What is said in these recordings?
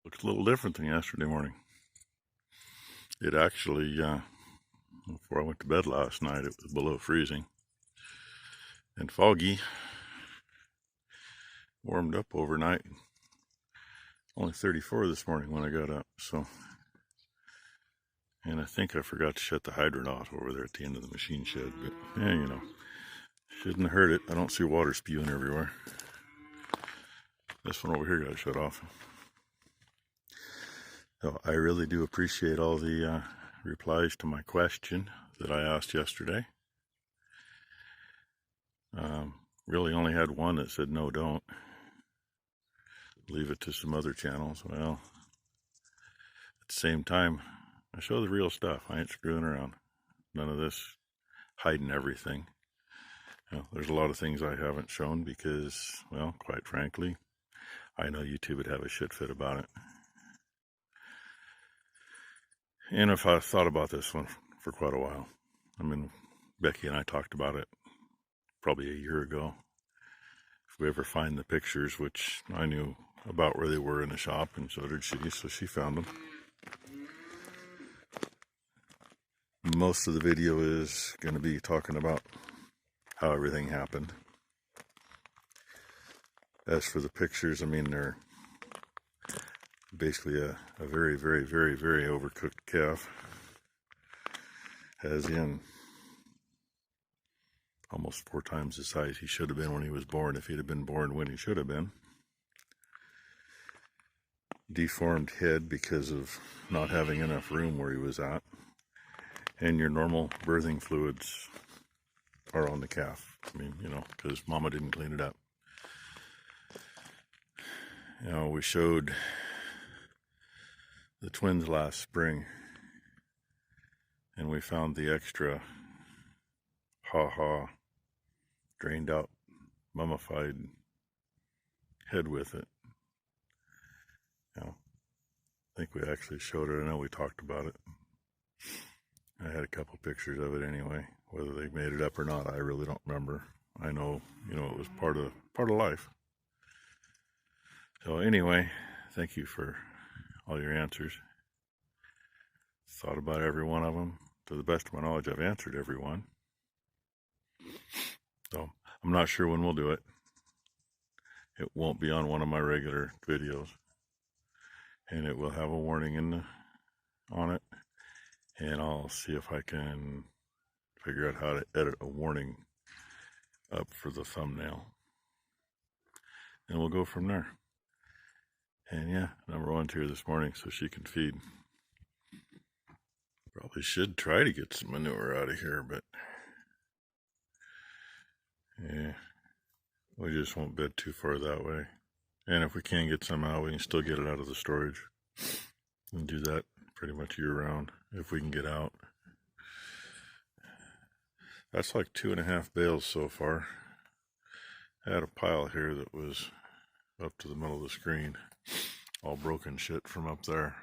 Looks a little different than yesterday morning. It actually, before I went to bed last night, it was below freezing and foggy. Warmed up overnight. Only 34 this morning when I got up, so. And I think I forgot to shut the hydrant off over there at the end of the machine shed, but yeah, you know, shouldn't have hurt it. I don't see water spewing everywhere. This one over here got shut off. So I really do appreciate all the replies to my question that I asked yesterday. Really only had one that said no, don't. Leave it to some other channels. Well, at the same time, I show the real stuff. I ain't screwing around. None of this hiding everything. You know, there's a lot of things I haven't shown because, well, quite frankly, I know YouTube would have a shit fit about it. And if I thought about this one for quite a while. I mean, Becky and I talked about it probably a year ago. If we ever find the pictures, which I knew about where they were in the shop, and so did she, so she found them. Most of the video is going to be talking about how everything happened. As for the pictures, I mean, they're basically a very, very, very, very overcooked calf. As in, almost 4 times the size he should have been when he was born, if he'd have been born when he should have been. Deformed head because of not having enough room where he was at. And your normal birthing fluids are on the calf. I mean, you know, because mama didn't clean it up. You know, we showed the twins last spring, and we found the extra drained out, mummified head with it. You know, I think we actually showed it. I know we talked about it. I had a couple pictures of it anyway. Whether they made it up or not, I really don't remember. I know, you know, it was part of life. So anyway, thank you for all your answers. Thought about every one of them. To the best of my knowledge, I've answered every one. So I'm not sure when we'll do it. It won't be on one of my regular videos. And it will have a warning on it. And I'll see if I can figure out how to edit a warning up for the thumbnail. And we'll go from there. And yeah, number one's here this morning so she can feed. Probably should try to get some manure out of here, but yeah, we just won't bed too far that way. And if we can get some out, we can still get it out of the storage and do that pretty much year round if we can get out. That's like 2.5 bales so far. I had a pile here that was up to the middle of the screen, all broken shit from up there.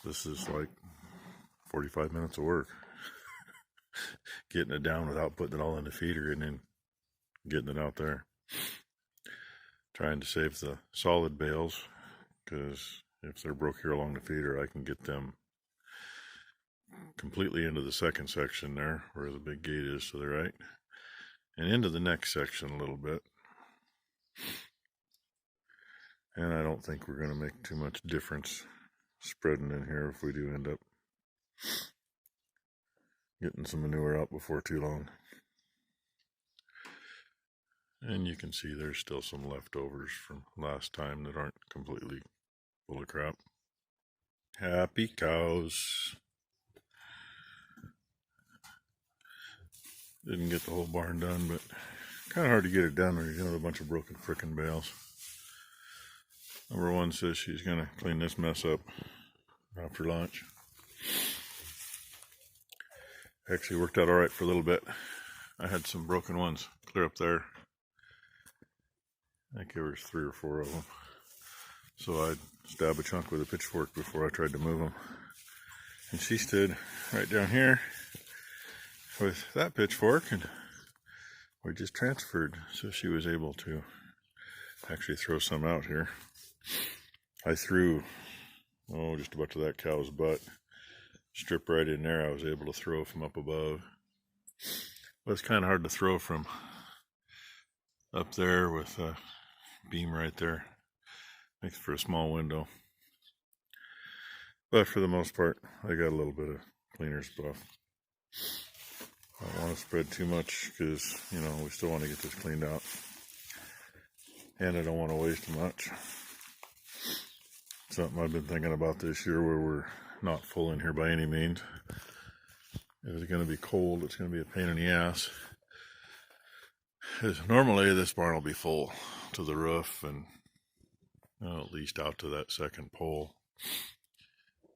This is like 45 minutes of work. Getting it down without putting it all in the feeder and then getting it out there. Trying to save the solid bales, because if they're broke here along the feeder, I can get them completely into the second section there, where the big gate is to the right, and into the next section a little bit. And I don't think we're going to make too much difference spreading in here if we do end up getting some manure out before too long. And you can see there's still some leftovers from last time that aren't completely full of crap. Happy cows. Didn't get the whole barn done, but kind of hard to get it done when you're dealing with a bunch of broken frickin' bales. Number one says she's going to clean this mess up after lunch. Actually worked out alright for a little bit. I had some broken ones clear up there. I think there was 3 or 4 of them. So I'd stab a chunk with a pitchfork before I tried to move them. And she stood right down here with that pitchfork, and we just transferred, so she was able to actually throw some out here. I threw, just about to that cow's butt. Strip right in there, I was able to throw from up above. But it's kind of hard to throw from up there with a beam right there. Makes for a small window. But for the most part, I got a little bit of cleaner stuff. I don't want to spread too much because, we still want to get this cleaned out. And I don't want to waste much. Something I've been thinking about this year where we're not full in here by any means. If it's going to be cold, it's going to be a pain in the ass. Because normally this barn will be full to the roof and at least out to that second pole,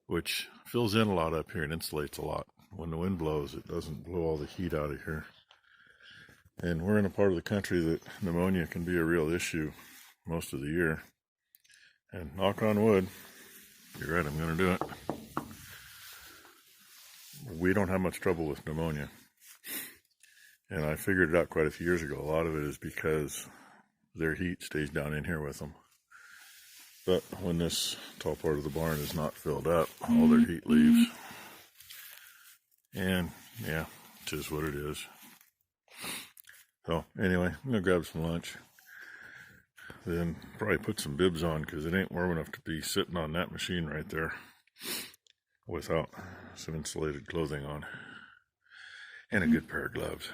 which fills in a lot up here and insulates a lot. When the wind blows, it doesn't blow all the heat out of here. And we're in a part of the country that pneumonia can be a real issue most of the year. And knock on wood, you're right, I'm going to do it. We don't have much trouble with pneumonia. And I figured it out quite a few years ago. A lot of it is because their heat stays down in here with them. But when this tall part of the barn is not filled up, all their heat leaves. And yeah, it is what it is. So anyway, I'm going to grab some lunch. Then probably put some bibs on because it ain't warm enough to be sitting on that machine right there without some insulated clothing on. And a good pair of gloves.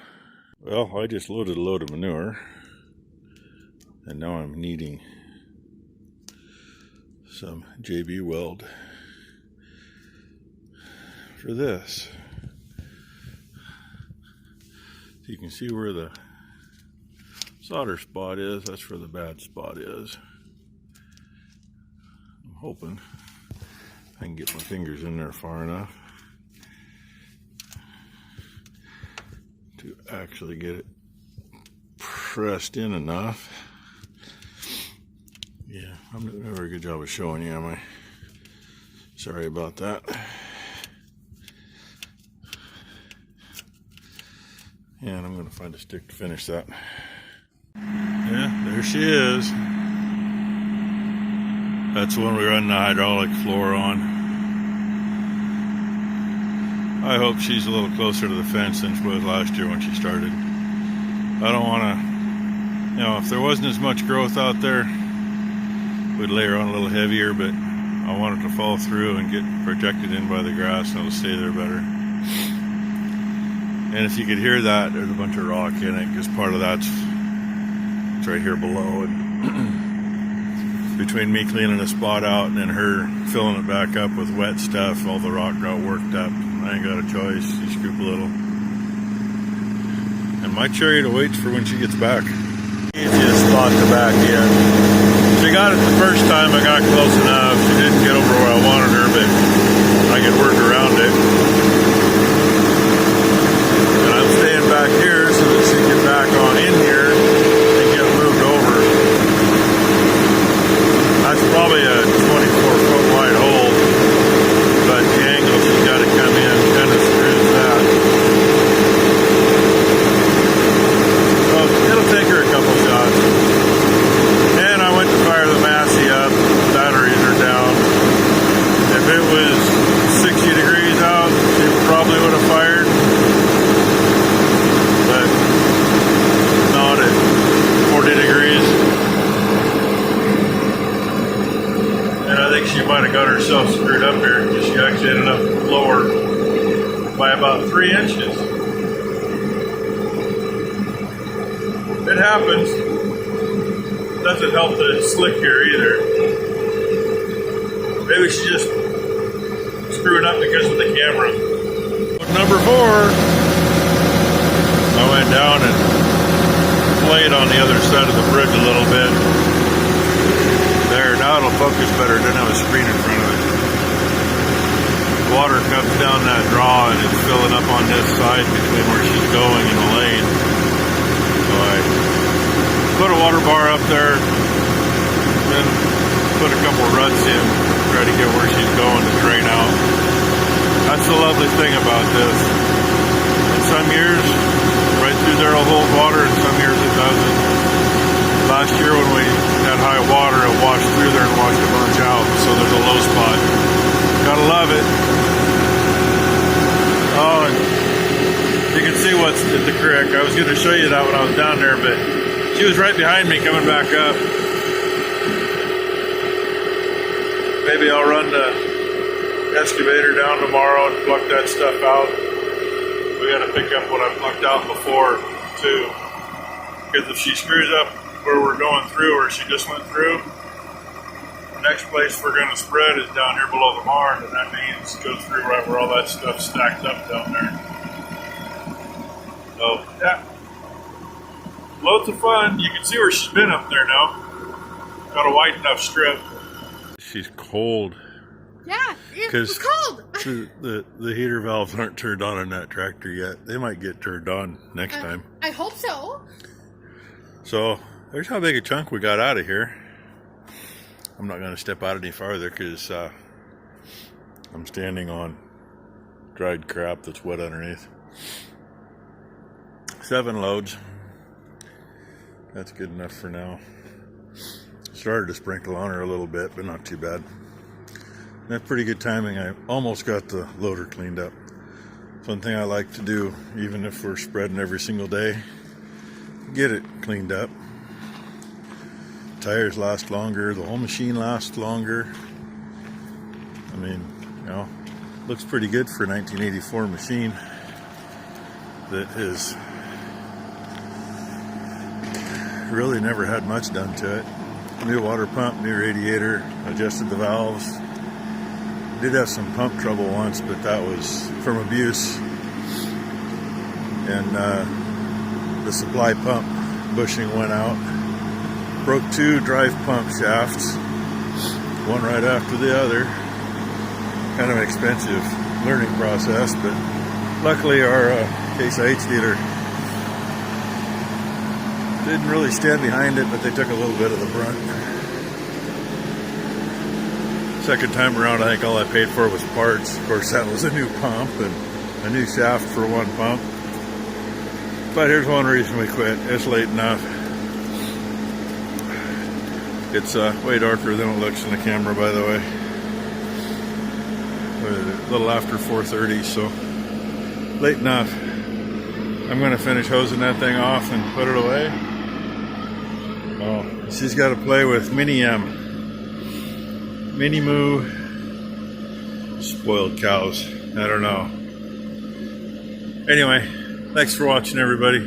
Well, I just loaded a load of manure. And now I'm needing some JB Weld for this. So you can see where the solder spot is. That's where the bad spot is. I'm hoping I can get my fingers in there far enough to actually get it pressed in enough. Yeah, I'm not doing a very good job of showing you, am I? Sorry about that. And I'm going to find a stick to finish that. Yeah, there she is. That's the one we run the hydraulic floor on. I hope she's a little closer to the fence than she was last year when she started. I don't want to, if there wasn't as much growth out there, we'd lay her on a little heavier, but I want it to fall through and get protected in by the grass and it'll stay there better. And if you could hear that, there's a bunch of rock in it because part of it's right here below. And between me cleaning the spot out and then her filling it back up with wet stuff, all the rock got worked up. I ain't got a choice. You scoop a little. And my chariot waits for when she gets back. Easiest spot to back in. She got it the first time I got close enough. She didn't get over where I wanted her, but I could work around it. And I'm staying back here so that she can get back on in here and get moved over. That's probably a 24-foot wide hole, but the angle she's got to come in kind of screws that. So it'll take her a couple shots. And I went to fire the Massey up. Batteries are down. If it was 60 degrees out, she probably would have fired. But not at 40 degrees. And I think she might have got herself screwed up here because she actually ended up lower by about 3 inches. It happens. Doesn't help that it's slick here either. Maybe she just screwed up because of the camera. Number 4, I went down and played on the other side of the bridge a little bit. There, now it'll focus better. It doesn't have a screen in front of it. Water comes down that draw and it's filling up on this side between where she's going and the lane. So I put a water bar up there, then put a couple ruts in, try to get where she's going to drain out. That's the lovely thing about this. In some years, right through there will hold water, and some years it doesn't. Last year when we had high water, it washed through there and washed a bunch out. So there's a low spot. Gotta love it. Oh, and you can see what's at the creek. I was going to show you that when I was down there, but she was right behind me coming back up. Maybe I'll run the excavator down tomorrow and pluck that stuff out. We got to pick up what I plucked out before too, because if she screws up where we're going through, or she just went through, the next place we're going to spread is down here below the barn, and that means go through right where all that stuff stacked up down there. So yeah, loads of fun. You can see where she's been up there now. Got a wide enough strip. She's cold. Yeah, it's cold. the heater valves aren't turned on that tractor yet. They might get turned on next time. I hope so. So there's how big a chunk we got out of here. I'm not going to step out any farther because I'm standing on dried crap that's wet underneath. 7 loads. That's good enough for now. Started to sprinkle on her a little bit, but not too bad. That's pretty good timing. I almost got the loader cleaned up. One thing I like to do, even if we're spreading every single day, get it cleaned up. Tires last longer, the whole machine lasts longer. I mean, you know, looks pretty good for a 1984 machine that has really never had much done to it. New water pump, new radiator, adjusted the valves. Did have some pump trouble once, but that was from abuse. And the supply pump bushing went out. Broke 2 drive pump shafts, one right after the other. Kind of an expensive learning process, but luckily our Case IH dealer didn't really stand behind it, but they took a little bit of the brunt. Second time around, I think all I paid for was parts. Of course, that was a new pump and a new shaft for one pump. But here's one reason we quit. It's late enough. It's way darker than it looks in the camera, by the way. A little after 4:30, so late enough. I'm going to finish hosing that thing off and put it away. Oh, she's got to play with Mini Moo, spoiled cows. I don't know. Anyway, thanks for watching, everybody.